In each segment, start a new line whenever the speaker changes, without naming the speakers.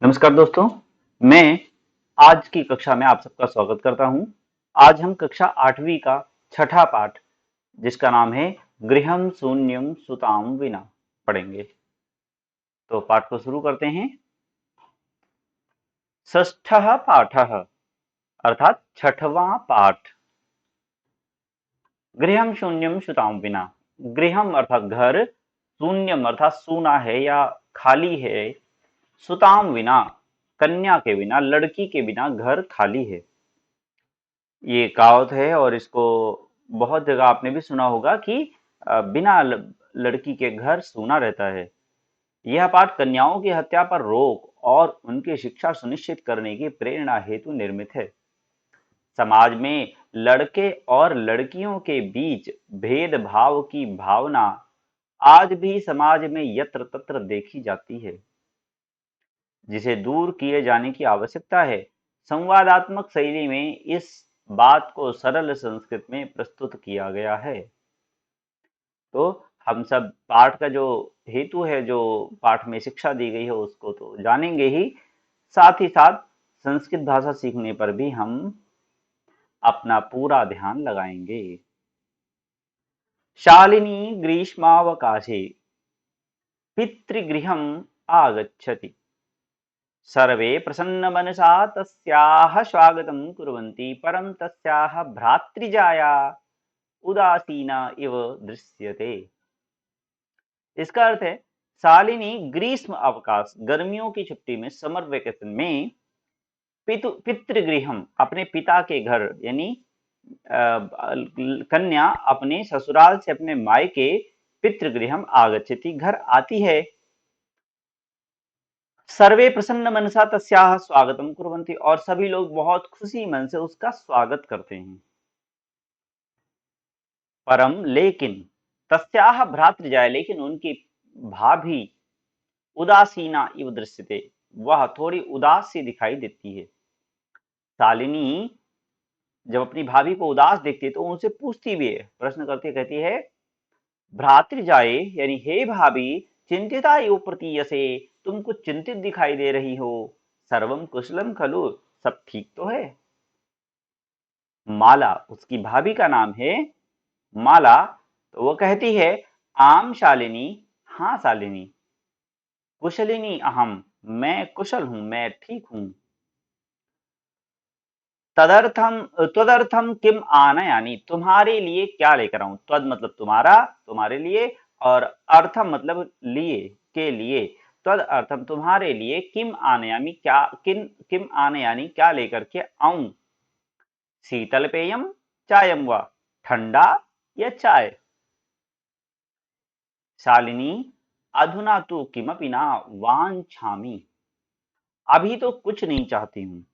नमस्कार दोस्तों, मैं आज की कक्षा में आप सबका स्वागत करता हूं। आज हम कक्षा 8वीं का छठा पाठ जिसका नाम है गृहं शून्यं सुतां विना पढ़ेंगे। तो पाठ को शुरू करते हैं। षष्ठः पाठः अर्थात छठवां पाठ। गृहं शून्यं सुतां विना। गृहम अर्थात घर, शून्यम अर्थात सूना है या खाली है, सुताम विना कन्या के बिना, लड़की के बिना घर खाली है। ये कहावत है और इसको बहुत जगह आपने भी सुना होगा कि बिना लड़की के घर सूना रहता है। यह पाठ कन्याओं की हत्या पर रोक और उनकी शिक्षा सुनिश्चित करने की प्रेरणा हेतु निर्मित है। समाज में लड़के और लड़कियों के बीच भेदभाव की भावना आज भी समाज में यत्र तत्र देखी जाती है, जिसे दूर किए जाने की आवश्यकता है। संवादात्मक शैली में इस बात को सरल संस्कृत में प्रस्तुत किया गया है। तो हम सब पाठ का जो हेतु है, जो पाठ में शिक्षा दी गई है, उसको तो जानेंगे ही, साथ ही साथ संस्कृत भाषा सीखने पर भी हम अपना पूरा ध्यान लगाएंगे। शालिनी ग्रीष्मावकाशे पितृगृहम् आगच्छति। सर्वे प्रसन्नमनसा तस्याः स्वागतं कुर्वन्ति, परं तस्याः भ्रातृजाया उदासीना इव दृश्यते। इसका अर्थ है, शालिनी ग्रीष्म अवकाश, गर्मियों की छुट्टी में, समर वेकेशन में, पितृगृहम अपने पिता के घर यानी कन्या अपने ससुराल से अपने मायके पितृगृहम आगच्छति घर आती है। सर्वे प्रसन्न मनसा तस्याः स्वागतम कुर्वन्ति और सभी लोग बहुत खुशी मन से उसका स्वागत करते हैं। परम लेकिन तस्याः भ्रातृजाया, लेकिन उनकी भाभी उदासीना इव दृश्यते, वह थोड़ी उदास सी दिखाई देती है। शालिनी जब अपनी भाभी को उदास देखती है तो उनसे पूछती भी है, प्रश्न करती कहती है, भ्रातृजाए यानी हे भाभी, चिंतिता इव प्रतीयसे, तुम कुछ चिंतित दिखाई दे रही हो, सर्वम कुशलम खलु, सब ठीक तो है। माला उसकी भाभी का नाम है, माला, तो वो कहती है, आम शालिनी, हाँ शालिनी, कुशलिनी अहम, मैं कुशल हूं, मैं ठीक हूं। तदर्थम त्वदर्थम किम आनयानि, तुम्हारे लिए क्या लेकर आऊं। त्वद मतलब तुम्हारा, तुम्हारे लिए, और अर्थम मतलब लिए, के लिए। त्वद अर्थम तुम्हारे लिए, किम आनयामि क्या, किम आनयानि क्या लेकर के आऊं। शीतल पेयम चायम व, ठंडा या चाय। शालिनी अधुना तु किमपि न वाञ्छामि, अभी तो कुछ नहीं चाहती हूँ।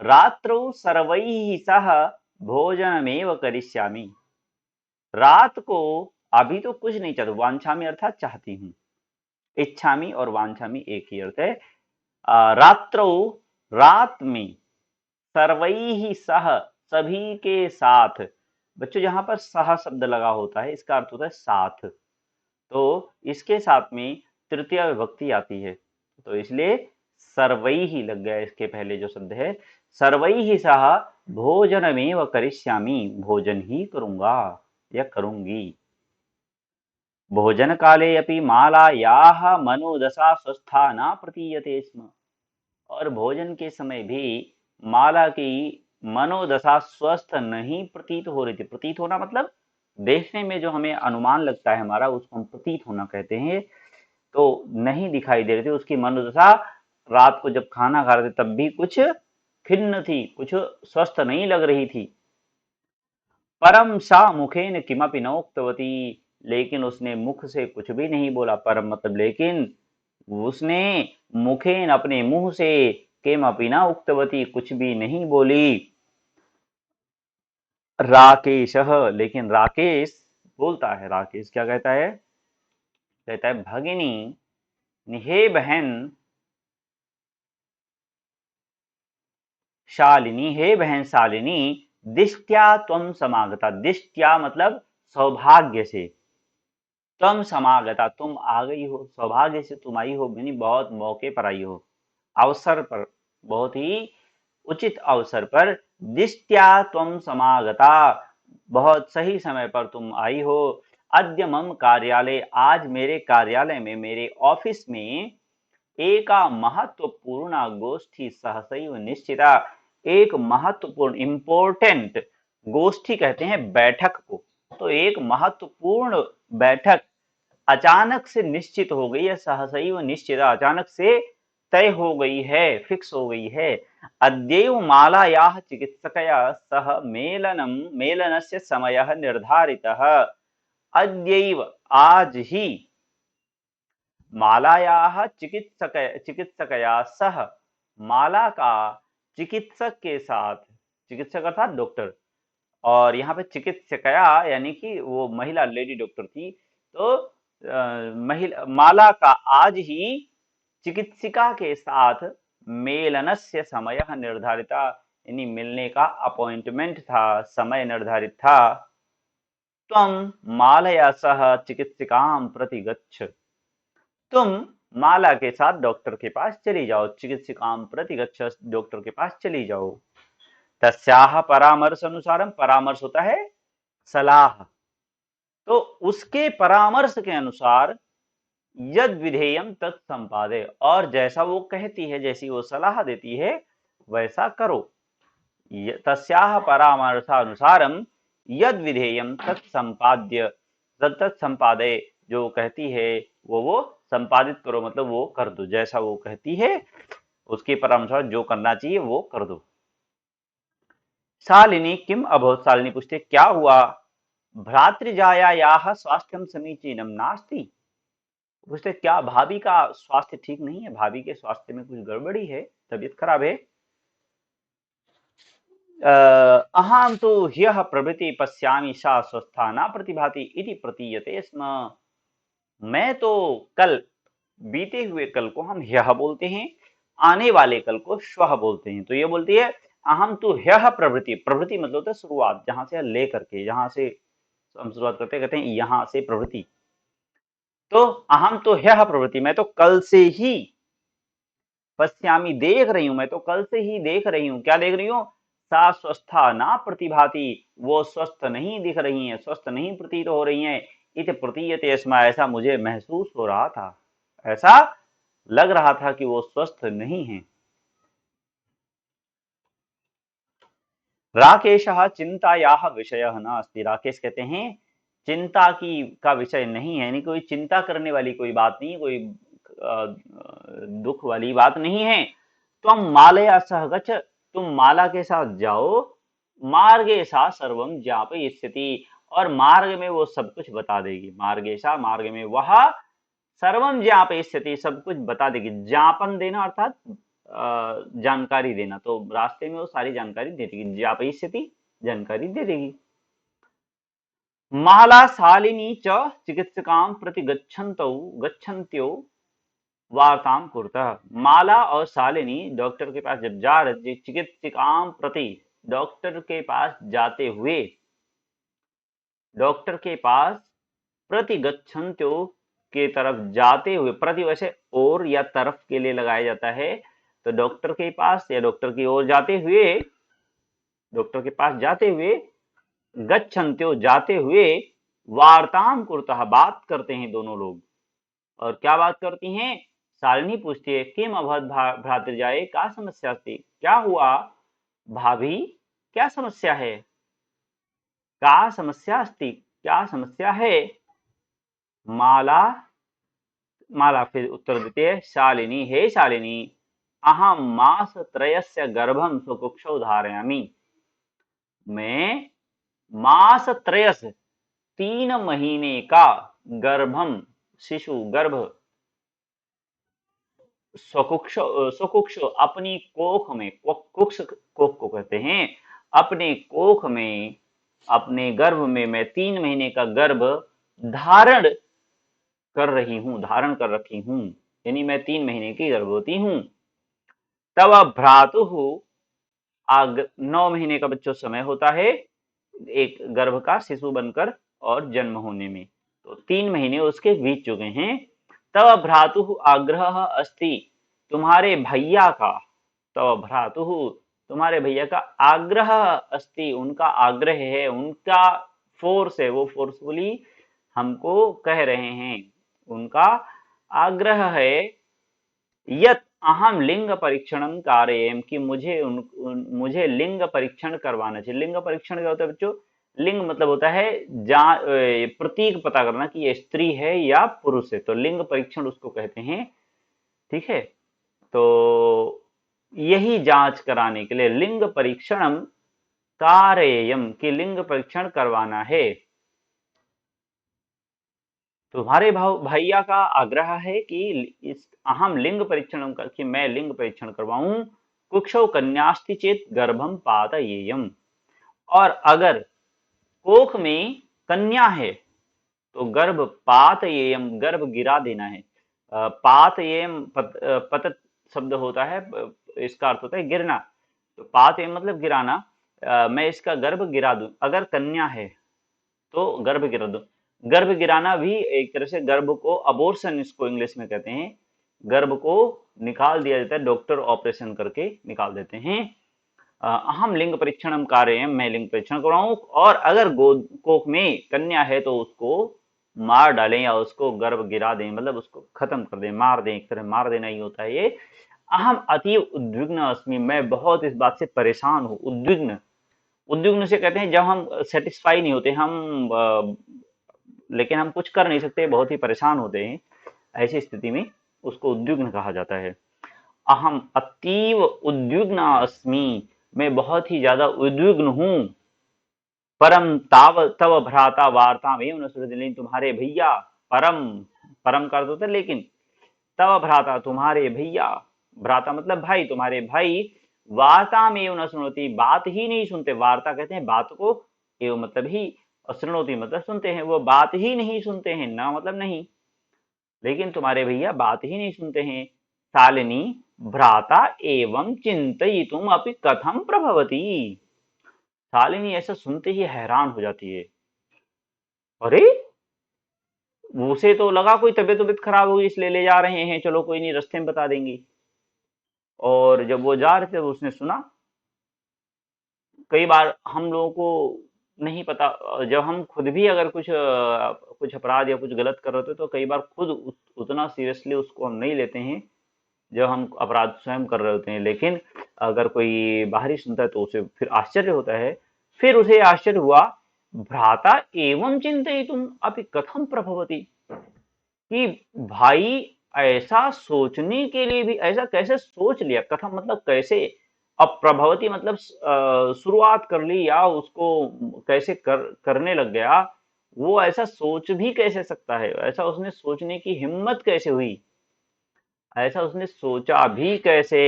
रात्रौ सर्वैः सह भोजनमेव करिष्यामि, रात को अभी तो कुछ नहीं चाहती, वांछामी अर्थात चाहती हूँ। इच्छामी और वांछामी एक ही अर्थ है। रात्रौ रात में, सर्वैः सह सभी के साथ। बच्चों जहां पर सह शब्द लगा होता है इसका अर्थ होता है साथ, तो इसके साथ में तृतीया विभक्ति आती है, तो इसलिए सर्वैः लग गया इसके पहले जो शब्द है। सर्वैः सह भोजनमेव करिष्यामि, भोजन ही करूंगा या करूंगी। भोजन काले अपि मालायाः मनोदशा स्वस्था न प्रतीयते स्म, और भोजन के समय भी माला की मनोदशा स्वस्थ नहीं प्रतीत हो रही थी। प्रतीत होना मतलब देखने में जो हमें अनुमान लगता है हमारा, उसको हम प्रतीत होना कहते हैं। तो नहीं दिखाई दे रही थी उसकी मनोदशा, रात को जब खाना खा रहे थे तब भी कुछ खिन्न थी, कुछ स्वस्थ नहीं लग रही थी। परम सा मुखेन किमपि न उक्तवती, लेकिन उसने मुख से कुछ भी नहीं बोला। परम मतलब लेकिन, उसने मुखेन अपने मुंह से, किमपि न उक्तवती कुछ भी नहीं बोली। राकेश, लेकिन राकेश बोलता है। राकेश क्या कहता है, कहता है, भगिनी हे बहन शालिनी, हे बहन शालिनी, दिष्ट्या त्वम समागता। दिष्ट्या मतलब सौभाग्य से, त्वम समागता, तुम आ गई हो, सौभाग्य से तुम आई हो, यानी बहुत मौके पर आई हो, अवसर पर, बहुत ही उचित अवसर पर। दिष्ट्या त्वम समागता, बहुत सही समय पर तुम आई हो। अद्य मम कार्यालय, आज मेरे कार्यालय में, मेरे ऑफिस में एका महत्वपूर्ण गोष्ठी सहसैव निश्चिता, एक महत्वपूर्ण, इम्पोर्टेंट, गोष्ठी कहते हैं बैठक को, तो एक महत्वपूर्ण बैठक अचानक से निश्चित हो गई है, सहसैव निश्चिता, अचानक से तय हो गई है, फिक्स हो गई है। अद्यैव मालायाः चिकित्सकया सह मेलनस्य समयः निर्धारितः। अद्यैव, आज ही, मालायाः चिकित्सकया सह, माला का चिकित्सक के साथ, चिकित्सक अर्थात डॉक्टर, और यहाँ पे चिकित्सकया यानी कि वो महिला, लेडी डॉक्टर थी, तो महिला माला का आज ही चिकित्सिका के साथ मेलनस्य समयः निर्धारिता, यानी मिलने का अपॉइंटमेंट था, समय निर्धारित था। त्वं मालया सह चिकित्सिकां प्रति गच्छ, तुम माला के साथ डॉक्टर के पास चली जाओ, चिकित्सिकां प्रति गच्छ, डॉक्टर के पास चली जाओ। तस्याह परामर्श अनुसारम, परामर्श होता है सलाह, तो उसके परामर्श के अनुसार यद विधेयम तत् संपादे, और जैसा वो कहती है, जैसी वो सलाह देती है वैसा करो। तस्याह परामर्शानुसारम यद विधेयम तत् संपाद्य, तत् संपादे, जो कहती है वो संपादित करो, मतलब वो कर दो, जैसा वो कहती है उसके परामर्श जो करना चाहिए वो कर दो। शालिनी किम अभवत्, शालिनी पूछते क्या हुआ। भ्रातृजायायाः स्वास्थ्यम समीचीनम नास्ति, पूछते क्या भाभी का स्वास्थ्य ठीक नहीं है, भाभी के स्वास्थ्य में कुछ गड़बड़ी है, तबीयत खराब है। अहं तु ह्यः प्रभृति पश्यामि सा स्वस्था न प्रतिभाति इति प्रतीयते स्म, मैं तो कल, बीते हुए कल को हम ह्यः बोलते हैं, आने वाले कल को श्वः बोलते हैं, तो ये बोलती है अहम तो ह्यः प्रभृति, प्रभृति मतलब होता है शुरुआत, जहां से लेकर के, जहां से हम शुरुआत करते कहते हैं यहां से प्रभृति, तो अहम तो ह्यः प्रभृति, मैं तो कल से ही, पश्यामी देख रही हूं, मैं तो कल से ही देख रही हूं, क्या देख रही हूं, सा स्वस्था ना प्रतिभाति, वो स्वस्थ नहीं दिख रही हैं, स्वस्थ नहीं प्रतीत हो रही हैं, इत प्रतीयते स्म, ऐसा मुझे महसूस हो रहा था, ऐसा लग रहा था कि वो स्वस्थ नहीं है। राकेश चिंतायाः विषयः नास्ति, राकेश कहते हैं चिंता की का विषय नहीं है, यानी कोई चिंता करने वाली कोई बात नहीं, कोई दुख वाली बात नहीं है। तुम मालया सह गच्छ, तुम माला के साथ जाओ, मार्गे सा सर्वम ज्ञापयिष्यति, और मार्ग में वो सब कुछ बता देगी, मार्गे सा, मार्ग में वह, सर्वम ज्ञापयिष्यति, सब कुछ बता देगी, ज्ञापन देना अर्थात जानकारी देना, तो रास्ते में वो सारी जानकारी दे देगी, ज्ञापयिष्यति, जानकारी दे देगी। माला शालिनी च चिकित्सकां प्रति गच्छन्त्यो वार्ताम कुरुतः, माला और शालिनी डॉक्टर के पास जब जा रहे, चिकित्सिकां प्रति, डॉक्टर के पास जाते हुए, डॉक्टर के पास प्रति गच्छन्त्यो के तरफ जाते हुए, प्रति वैसे और या तरफ के लिए लगाया जाता है, तो डॉक्टर के पास या डॉक्टर की ओर जाते हुए, डॉक्टर के पास जाते हुए, गच्छन्त्यो जाते हुए, वार्ताम कुरुतः बात करते हैं दोनों लोग, और क्या बात करती हैं, शालिनी पूछती है किम अभवत् भ्रातृजाये का समस्या थी, क्या हुआ भाभी, क्या समस्या है, का समस्या अस्ति, क्या समस्या है। माला, माला फिर उत्तर देती है शालिनी, हे शालिनी, अहम मास त्रयस्य गर्भम स्वकुक्षौ धारयामि, मैं मास त्रयस, 3 महीने का, गर्भम, शिशु गर्भ, स्वकुक्ष, स्वकुक्ष अपनी कोख में, कुक्ष कोख को कहते हैं, अपने कोख में, अपने गर्भ में मैं 3 महीने का गर्भ धारण कर रही हूँ, धारण कर रखी हूँ, यानी मैं 3 महीने की गर्भवती हूँ। तब भ्रातु 9 महीने का बच्चों समय होता है एक गर्भ का शिशु बनकर और जन्म होने में, तो 3 महीने उसके बीत चुके हैं। तव भ्रातुः आग्रह अस्ति, तुम्हारे भैया का, तव भ्रातुः तुम्हारे भैया का आग्रह अस्ति, उनका आग्रह है, उनका फोर्स है, वो फोर्सफुली हमको कह रहे हैं, उनका आग्रह है। यत अहम लिंग परीक्षणम कारयेम, कि मुझे लिंग परीक्षण करवाना चाहिए। लिंग परीक्षण क्या होता है बच्चों? लिंग मतलब होता है प्रतीक पता करना कि ये स्त्री है या पुरुष है, तो लिंग परीक्षण उसको कहते हैं। ठीक है, तो यही जांच कराने के लिए लिंग परीक्षणम कारयेयम, कि लिंग परीक्षण करवाना है। तुम्हारे भैया का आग्रह है कि इस अहम लिंग परीक्षण कि मैं लिंग परीक्षण करवाऊं। कुक्षौ कन्यास्ति चेत गर्भम पातयेयम, और अगर कोख में कन्या है तो गर्भ पातयेयम, गर्भ गिरा देना है। पातयेयम पतत शब्द होता है, इसका अर्थ होता है गिरना। तो पातयेयम मतलब गिराना। मैं इसका गर्भ गिरा दूं, अगर कन्या है तो गर्भ गिरा दो। गर्भ गिराना भी एक तरह से गर्भ को अबॉर्शन इसको इंग्लिश में कहते हैं, गर्भ को निकाल दिया जाता है, डॉक्टर ऑपरेशन करके निकाल देते हैं। अहम लिंग परीक्षण कार्य, मैं लिंग परीक्षण कराऊं, और अगर गोद कोख में कन्या है तो उसको मार डालें या उसको गर्भ गिरा दें, मतलब उसको खत्म कर दें, मार दें, एक तरह मार देना ही होता है ये। अहम अतीव उद्विग्न अस्मि, मैं बहुत इस बात से परेशान हूँ। उद्विग्न, उद्विग्न से कहते हैं जब हम सेटिस्फाई नहीं होते, हम लेकिन हम कुछ कर नहीं सकते, बहुत ही परेशान होते हैं, ऐसी स्थिति में उसको उद्विग्न कहा जाता है। अहम अतीव उद्विग्न अस्मि, मैं बहुत ही ज्यादा उद्विग्न हूं। परम ताव तव भ्राता वार्ता में लेकिन तुम्हारे भैया, परम, परम का अर्थ होता है लेकिन, तव भ्राता तुम्हारे भैया, भ्राता मतलब भाई, तुम्हारे भाई, वार्ता में न सुनोती, बात ही नहीं सुनते। वार्ता कहते हैं बात को, एवं मतलब ही, और सुनोती मतलब सुनते हैं, वो बात ही नहीं सुनते हैं, ना मतलब नहीं, लेकिन तुम्हारे भैया बात ही नहीं सुनते हैं। शालिनी भ्राता एवं चिंतयितुम अपि कथम प्रभवती, शालिनी ऐसा सुनते ही हैरान हो जाती है। अरे, उसे तो लगा कोई तबीयत तबीयत खराब होगी इसलिए ले जा रहे हैं, चलो कोई नहीं, रास्ते में बता देंगी। और जब वो जा रहे थे तो उसने सुना। कई बार हम लोगों को नहीं पता, जब हम खुद भी अगर कुछ अपराध या कुछ गलत कर रहे होते तो कई बार खुद उतना सीरियसली उसको हम नहीं लेते हैं जब हम अपराध स्वयं कर रहे होते हैं, लेकिन अगर कोई बाहरी सुनता है तो उसे फिर आश्चर्य होता है। फिर उसे आश्चर्य हुआ, भ्राता एवं चिंतयितुम अपि कथम प्रभवती, कि भाई ऐसा सोचने के लिए भी ऐसा कैसे सोच लिया, कथम मतलब कैसे, अब प्रभवती मतलब शुरुआत कर ली या उसको कैसे करने लग गया, वो ऐसा सोच भी कैसे सकता है, ऐसा उसने सोचने की हिम्मत कैसे हुई, ऐसा उसने सोचा भी कैसे।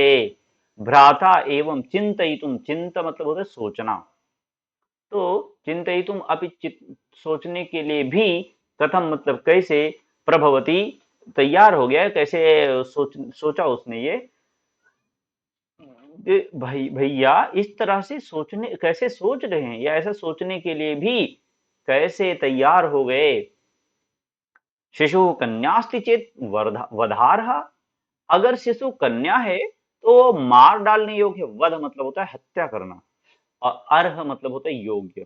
भ्राता एवं चिंतयितुम, चिंता मतलब होता है सोचना, तो चिंतयितुम अपि सोचने के लिए भी, कथम मतलब कैसे, प्रभवती तैयार हो गया, कैसे सोचा उसने ये, भाई भैया इस तरह से सोचने, कैसे सोच रहे हैं, या ऐसा सोचने के लिए भी कैसे तैयार हो गए। शिशु कन्यास्ति चेत वधारहा, अगर शिशु कन्या है तो मार डालने योग्य, वध मतलब होता है हत्या करना, और अर्ह मतलब होता है योग्य,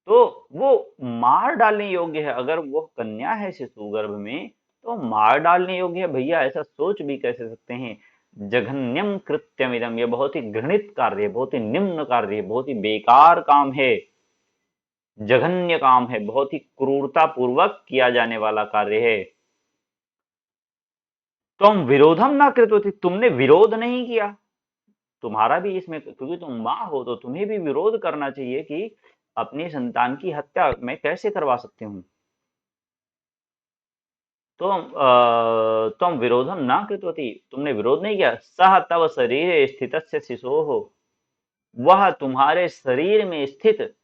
तो वो मार डालने योग्य है। अगर वो कन्या है शिशु गर्भ में तो मार डालने योग्य है, भैया ऐसा सोच भी कैसे सकते हैं। जघन्यम कृत्यमिदम, ये बहुत ही घृणित कार्य है, बहुत ही निम्न कार्य है, बहुत ही बेकार काम है, जघन्य काम है, बहुत ही क्रूरता पूर्वक किया जाने वाला कार्य है। तुम विरोधम ना कृतवती, तुमने विरोध नहीं किया, तुम्हारा भी इसमें, क्योंकि तुम माँ हो तो तुम्हें भी विरोध करना चाहिए कि अपनी संतान की हत्या मैं कैसे करवा सकती हूँ। तुम विरोधम ना कृतवती, तुमने विरोध नहीं किया। सह तव शरीर स्थित शिशो हो, वह तुम्हारे शरीर में स्थित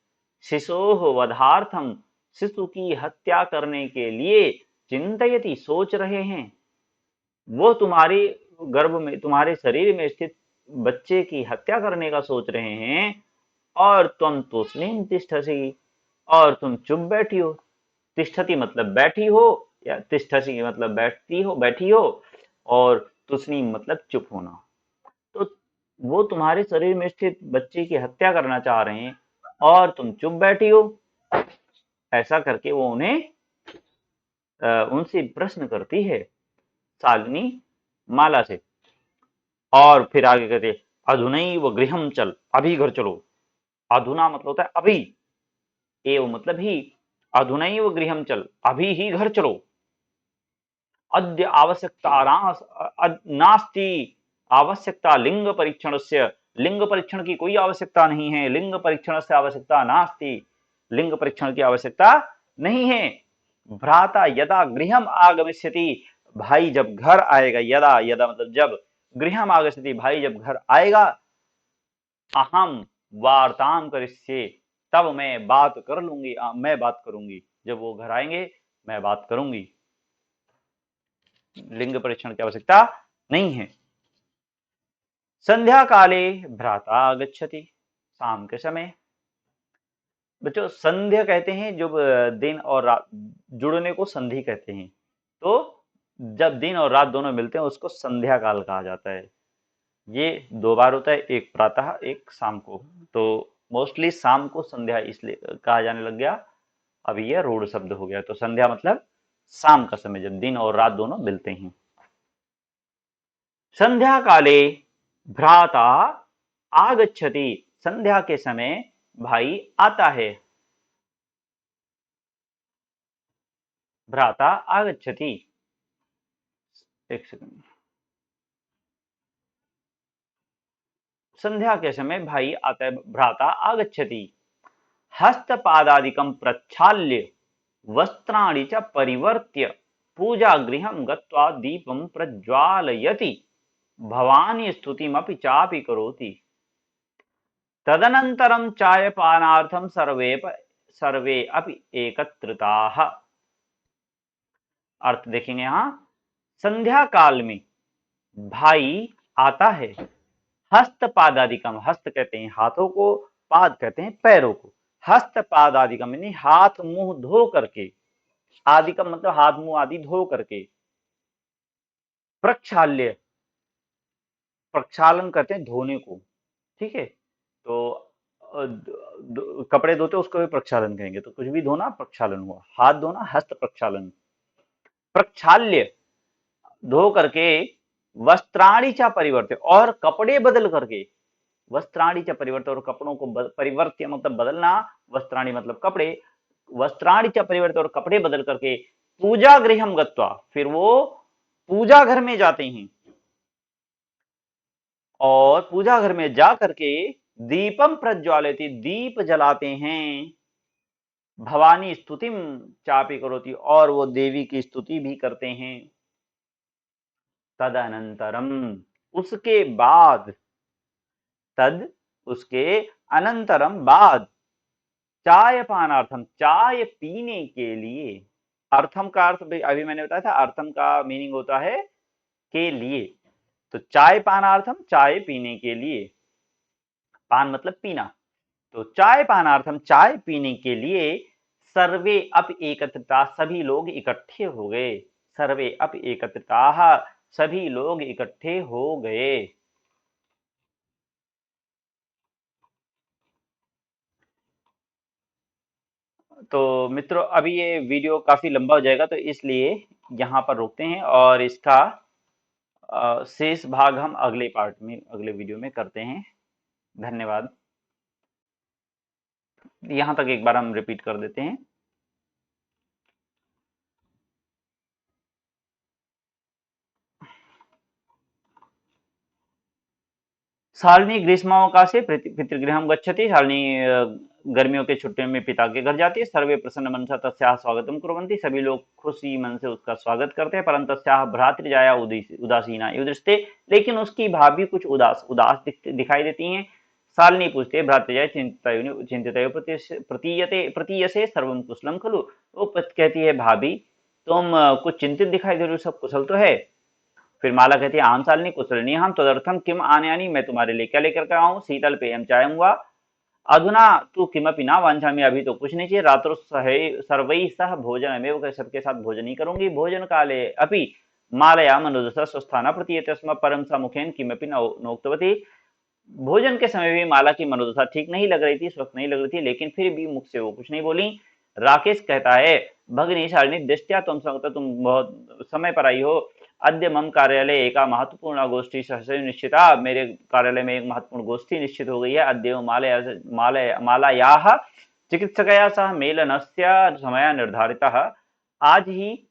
शिशोः वधार्थम, शिशु की हत्या करने के लिए, चिंतयति सोच रहे हैं, वो तुम्हारी गर्भ में, तुम्हारे शरीर में स्थित बच्चे की हत्या करने का सोच रहे हैं, और तुम तूष्णीं तिष्ठसि, और तुम चुप बैठी हो। तिष्ठति मतलब बैठी हो, या तिष्ठसि मतलब बैठी हो, और तुष्णि मतलब चुप होना। तो वो तुम्हारे शरीर में स्थित बच्चे की हत्या करना चाह रहे हैं और तुम चुप बैठी हो। ऐसा करके वो उन्हें उनसे प्रश्न करती है शालिनी माला से। और फिर आगे कहते, अधुनैव गृहं चल, अभी घर चलो। अधुना मतलब होता है अभी, एव मतलब ही, अधुनैव गृहं चल, अभी ही घर चलो। अद्य आवश्यकता नास्ति, आवश्यकता लिंग परीक्षण से, लिंग परीक्षण की कोई आवश्यकता नहीं है, लिंग परीक्षण से आवश्यकता नास्ति, लिंग परीक्षण की आवश्यकता नहीं है। भ्राता यदा गृहम आगमिष्यति, भाई जब घर आएगा, यदा यदा मतलब जब, गृहम आगमिष्यति भाई जब घर आएगा, अहम वार्ताम करिष्ये, तब मैं बात कर लूंगी, मैं बात करूंगी, जब वो घर आएंगे मैं बात करूंगी। लिंग परीक्षण की आवश्यकता नहीं है। संध्या काले भ्राता आगच्छति, शाम के समय। बच्चों संध्या कहते हैं जब दिन और रात जुड़ने को संधि कहते हैं, तो जब दिन और रात दोनों मिलते हैं उसको संध्या काल कहा जाता है। ये दो बार होता है, एक प्रातः एक शाम को, तो मोस्टली शाम को संध्या इसलिए कहा जाने लग गया, अभी यह रूढ़ शब्द हो गया। तो संध्या मतलब शाम का समय, जब दिन और रात दोनों मिलते हैं। संध्या काले भ्राता आगच्छति, संध्या के समय भाई आता है। भ्राता आगच्छति, एक सेकंड। संध्या के समय भाई आता है, भ्राता आगच्छति। हस्तपादादिकं प्रक्षाल्य वस्त्राणि च परिवर्त्य पूजा गृहं गत्वा दीपं प्रज्वालयति, भवानी स्तुतिमपि चापि करोति। तदनन्तरं चायपानार्थं सर्वे अपि एकत्रिताः। अर्थ देखेंगे यहाँ, संध्या काल में भाई आता है। हस्तपादादिकम, हस्त कहते हैं हाथों को, पाद कहते हैं पैरों को। हस्तपादादिकम यानी हाथ मुंह धो करके, आदिकम मतलब हाथ मुंह आदि धो करके। प्रक्षाल्य, प्रक्षालन करते हैं धोने को, ठीक है। तो कपड़े धोते उसको भी प्रक्षालन कहेंगे, तो कुछ भी धोना प्रक्षालन हुआ, हाथ धोना हस्त प्रक्षालन। प्रक्षाल्य धो करके, वस्त्राणि च परिवर्त्य और कपड़े बदल करके, वस्त्राणि च परिवर्त्य और कपड़ों को परिवर्त्य मतलब बदलना, वस्त्राणि मतलब कपड़े, वस्त्राणि च परिवर्त्य और कपड़े बदल करके, पूजा गृहम गत्वा फिर वो पूजा घर में जाते हैं, और पूजा घर में जा करके दीपम प्रज्वालयति दीप जलाते हैं, भवानी स्तुतिम चापि करोति और वो देवी की स्तुति भी करते हैं। तदनंतरम उसके बाद, तद उसके अनंतरम बाद, चाय पानार्थम चाय पीने के लिए। अर्थम का अर्थ अभी मैंने बताया था, अर्थम का मीनिंग होता है के लिए, तो चाय पानार्थम चाय पीने के लिए, पान मतलब पीना, तो चाय पानार्थम चाय पीने के लिए, सर्वे अप एकत्रिता सभी लोग इकट्ठे हो गए, सर्वे अप एकत्रिता सभी लोग इकट्ठे हो गए। तो मित्रों अभी ये वीडियो काफी लंबा हो जाएगा, तो इसलिए यहाँ पर रोकते हैं, और इसका शेष भाग हम अगले पार्ट में, अगले वीडियो में करते हैं। धन्यवाद। यहाँ तक एक बार हम रिपीट कर देते हैं। शालिनी ग्रीष्मावकाशे पितृगृहं गच्छति, शालिनी गर्मियों के छुट्टियों में पिता के घर जाती है। सर्वे प्रसन्न मनसा तस्याः स्वागतं कुर्वन्ति, सभी लोग खुशी मन से उसका स्वागत करते हैं। परंतु तस्याः भ्रातृजाया उदासीना इव दृश्यते, लेकिन उसकी भाभी कुछ उदास उदास दिखाई देती हैं। शालिनी पूछते भ्रातृजाया चिंतितयो प्रतीयते सर्वं कुशलं खलु। वो कहती है भाभी तुम कुछ चिंतित दिखाई दे रही हो, सब कुशल तो है। फिर माला कहती है आम शालिनी कुशलिनी हम तदर्थम किम आनयानि, मैं तुम्हारे लिए क्या लेकर के आऊं, शीतल पेयम चाय हुआ, अधुना तु किमपि न वाञ्छामि, अभी तो कुछ नहीं चाहिए, रात्रौ सर्वैः सह भोजनमेव, सबके साथ भोजन ही करूंगी, भोजन काले अपि मालया मनुजसा स्वस्था न प्रतीयते स्म परम सा मुखेन किमपि नोक्तवती। भोजन के समय भी माला की मनोदशा ठीक नहीं लग रही थी, स्वस्थ नहीं लग रही थी, लेकिन फिर भी मुख से वो कुछ नहीं बोली। राकेश कहता है, भगिनी शालिनी दृष्टिया तुम समझता, तुम बहुत समय पर आई हो। अद्य मम कार्यालय एका महत्वपूर्ण गोष्ठी सहसा निश्चिता, मेरे कार्यालय में एक महत्वपूर्ण गोष्ठी निश्चित हो गई है। अद्य मालायाः चिकित्सकया सह मेलनस्य समय निर्धारितः, आज ही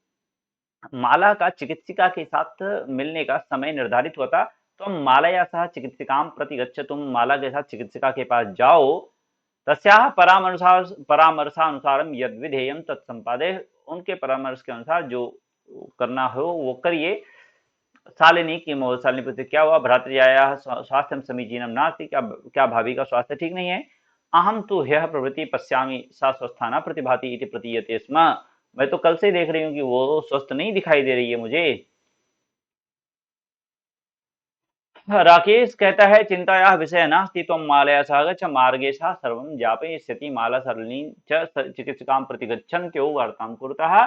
माला का चिकित्सिका के साथ मिलने का समय निर्धारित हुआ था। तो मालया सह चिकित्सिकां प्रति गच्छ, तुम माला के साथ चिकित्सिका के पास जाओ। तस्याः परामर्शानुसारम यद विधेयम तत्संपादे, उनके परामर्श के अनुसार जो करना हो वो करिए। शालिनी की मोह, शालिनी पूछती क्या हुआ, भ्रातृजाया स्वास्थ्य समीचीनम नास्ति, क्या क्या भाभी का स्वास्थ्य ठीक नहीं है। अहम तो ह्यः प्रभृति पश्यामि सा स्वस्थाना प्रतिभाति इति प्रतीयते स्म, मैं तो कल से देख रही हूँ कि वो स्वस्थ नहीं दिखाई दे रही है मुझे। राकेश कहता है, चिंतायाः विषय नास्ति, त्वं मालया सह गच्छ, मार्गे सा सर्वं ज्ञापयिष्यति। माला सरलिनी च चिकित्सकां प्रति गच्छन्त्यो वार्तां कुरुतः।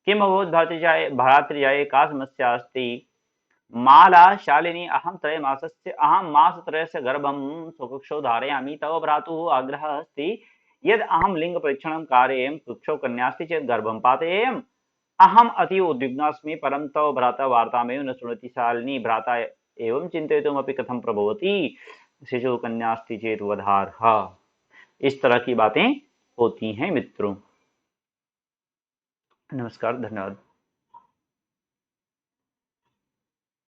किम् अभवत् भ्रातृजाये, भ्रातृजाये का समस्या अस्ति। माला शालिनी, अहं मासत्रयस्य गर्भं स्वकक्षौ धारयामि, तव भ्रातुः आग्रहः अस्ति यद् अहं लिङ्गपरीक्षणं कारयेयं, कुक्षौ कन्यास्ति चेत् गर्भं पातयेयम्। अहम् अतीव उद्विग्नोऽस्मि, परं तव भ्राता वार्तामेव न शृणोति। शालिनी, भ्राता एवं चिन्तयितुमपि कथं प्रभवति, शिशुः कन्यास्ति चेत् वधार्हा। इस तरह की बातें होती हैं मित्रों। नमस्कार, धन्यवाद।